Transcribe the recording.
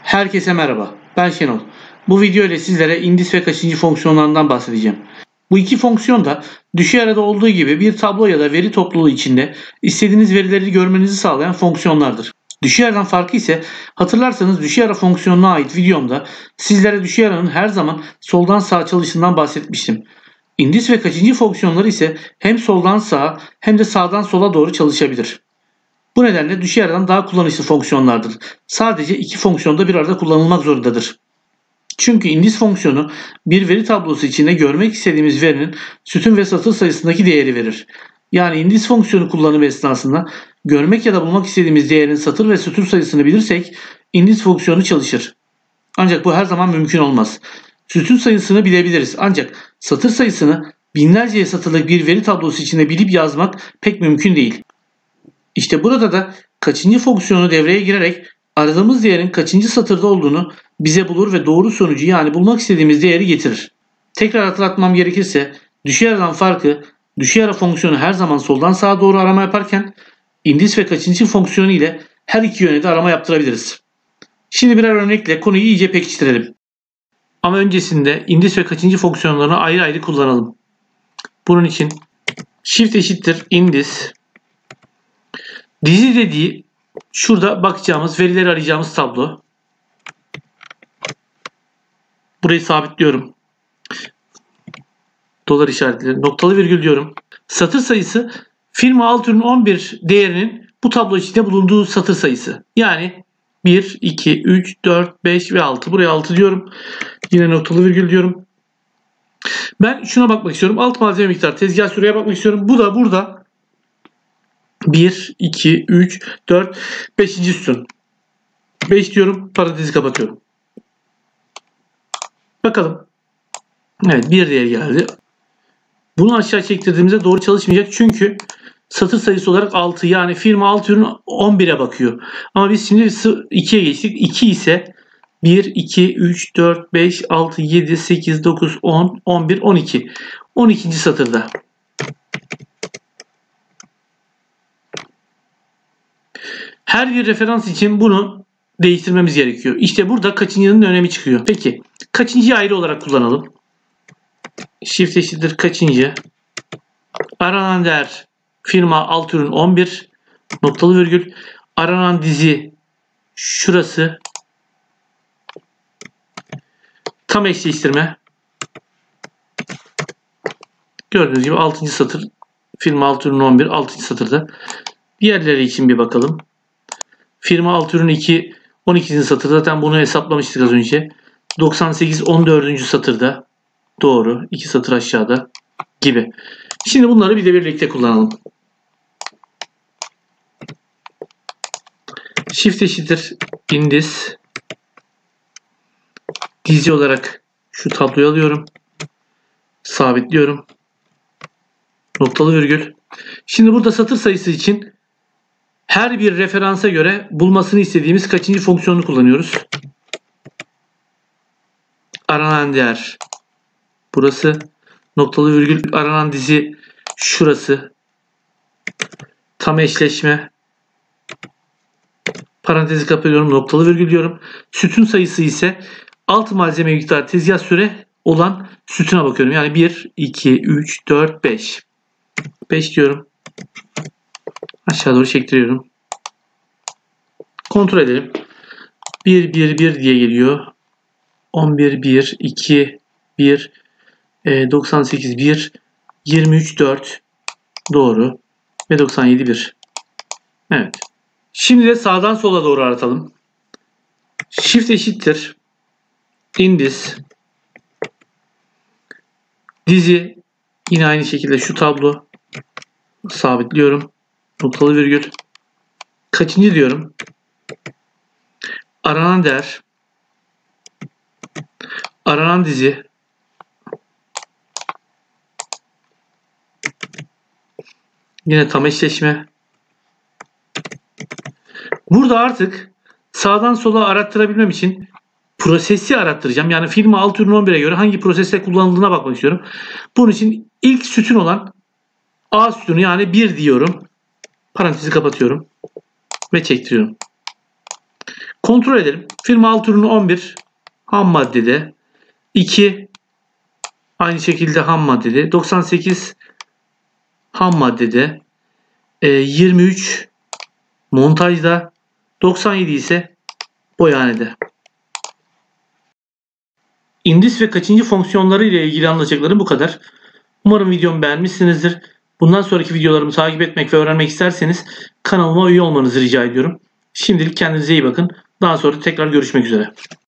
Herkese merhaba, ben Şenol. Bu video ile sizlere indis ve kaçıncı fonksiyonlarından bahsedeceğim. Bu iki fonksiyon da düşey arada olduğu gibi bir tablo ya da veri topluluğu içinde istediğiniz verileri görmenizi sağlayan fonksiyonlardır. Düşey aradan farkı ise hatırlarsanız düşey ara fonksiyonuna ait videomda sizlere düşey aranın her zaman soldan sağa çalıştığından bahsetmiştim. İndis ve kaçıncı fonksiyonları ise hem soldan sağa hem de sağdan sola doğru çalışabilir. Bu nedenle düşey aradan daha kullanışlı fonksiyonlardır. Sadece iki fonksiyonda bir arada kullanılmak zorundadır. Çünkü indis fonksiyonu bir veri tablosu içinde görmek istediğimiz verinin sütun ve satır sayısındaki değeri verir. Yani indis fonksiyonu kullanımı esnasında görmek ya da bulmak istediğimiz değerin satır ve sütun sayısını bilirsek indis fonksiyonu çalışır. Ancak bu her zaman mümkün olmaz. Sütun sayısını bilebiliriz ancak satır sayısını binlerce satırlık bir veri tablosu içinde bilip yazmak pek mümkün değil. İşte burada da kaçıncı fonksiyonu devreye girerek aradığımız değerin kaçıncı satırda olduğunu bize bulur ve doğru sonucu yani bulmak istediğimiz değeri getirir. Tekrar hatırlatmam gerekirse düşey aradan farkı düşey ara fonksiyonu her zaman soldan sağa doğru arama yaparken indis ve kaçıncı fonksiyonu ile her iki yöne de arama yaptırabiliriz. Şimdi birer örnekle konuyu iyice pekiştirelim. Ama öncesinde indis ve kaçıncı fonksiyonlarını ayrı ayrı kullanalım. Bunun için shift eşittir indis dizi dediği şurada bakacağımız verileri arayacağımız tablo. Burayı sabitliyorum. Dolar işaretleri. Noktalı virgül diyorum. Satır sayısı firma alt ürün 11 değerinin bu tablo içinde bulunduğu satır sayısı. Yani 1, 2, 3, 4, 5 ve 6. Buraya 6 diyorum. Yine noktalı virgül diyorum. Ben şuna bakmak istiyorum. Alt malzeme miktarı tezgah süreye bakmak istiyorum. Bu da burada 1, 2, 3, 4, 5. sütun. 5 diyorum. Parantezi kapatıyorum. Bakalım. Evet, bir değer geldi. Bunu aşağı çektirdiğimizde doğru çalışmayacak. Çünkü satır sayısı olarak 6. Yani firma alt ürün 11'e bakıyor. Ama biz şimdi 2'ye geçtik. 2 ise 1, 2, 3, 4, 5, 6, 7, 8, 9, 10, 11, 12. 12. satırda. Her bir referans için bunu değiştirmemiz gerekiyor. İşte burada kaçıncının önemi çıkıyor. Peki kaçıncıyı ayrı olarak kullanalım. Shift eşittir kaçıncı. Aranan değer firma alt ürün 11 noktalı virgül. Aranan dizi şurası. Tam eşleştirme. Gördüğünüz gibi 6. satır firma alt ürün 11 6. satırda. Diğerleri için bir bakalım. Firma alt ürün 2 12. satırda. Zaten bunu hesaplamıştık az önce. 98 14. satırda. Doğru. 2 satır aşağıda gibi. Şimdi bunları bir de birlikte kullanalım. Shift eşittir indis dizi olarak şu tabloyu alıyorum. Sabitliyorum. Noktalı virgül. Şimdi burada satır sayısı için her bir referansa göre bulmasını istediğimiz kaçıncı fonksiyonunu kullanıyoruz. Aranan değer burası. Noktalı virgül aranan dizi şurası. Tam eşleşme. Parantezi kapatıyorum. Noktalı virgül diyorum. Sütun sayısı ise alt malzeme miktarı tezgah süre olan sütuna bakıyorum. Yani 1, 2, 3, 4, 5. 5 diyorum. Aşağı doğru çektiriyorum. Kontrol edelim. 1, 1, 1 diye geliyor. 11, 1, 2, 1, 98, 1, 23, 4. Doğru. Ve 97, 1. Evet. Şimdi de sağdan sola doğru aratalım. Shift eşittir indis dizi yine aynı şekilde şu tablo sabitliyorum. Noktalı virgül. Kaçıncı diyorum. Aranan değer. Aranan dizi. Yine tam eşleşme. Burada artık sağdan sola arattırabilmem için prosesi arattıracağım. Yani firma alt ürün 11'e göre hangi proseste kullanıldığına bakmak istiyorum. Bunun için ilk sütun olan A sütunu yani 1 diyorum. Parantezi kapatıyorum. Ve çektiriyorum. Kontrol edelim. Firma alt ürünü 11 ham maddede, 2 aynı şekilde ham maddede, 98 ham maddede, 23 montajda, 97 ise boyanede. İndis ve kaçıncı fonksiyonları ile ilgili anlatacaklarım bu kadar. Umarım videomu beğenmişsinizdir. Bundan sonraki videolarımı takip etmek ve öğrenmek isterseniz kanalıma üye olmanızı rica ediyorum. Şimdilik kendinize iyi bakın. Daha sonra tekrar görüşmek üzere.